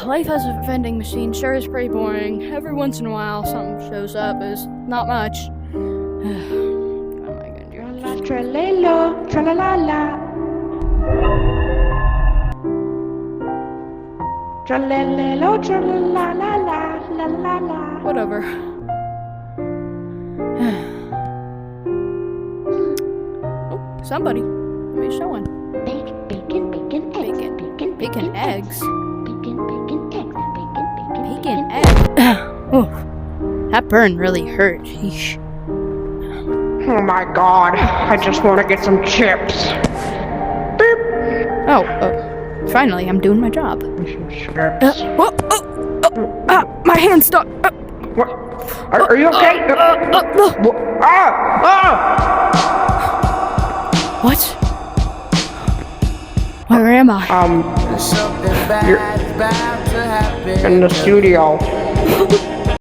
Life as a vending machine sure is pretty boring. Every once in a while, something shows up, but it's not much. What am I gonna do? Tra-la-la, tra-la-la-la. Tra-la-la-la, tra-la-la-la, la-la-la. Whatever. Oh, somebody. Let me show one. Bacon, eggs. Bacon eggs. Bacon, eggs. Oh, that burn really hurt. Yeesh. Oh my god, I just want to get some chips. Beep. Oh, finally, I'm doing my job. Chips. My hand's stuck. What? Are you okay? What? Where am I? You're in the studio.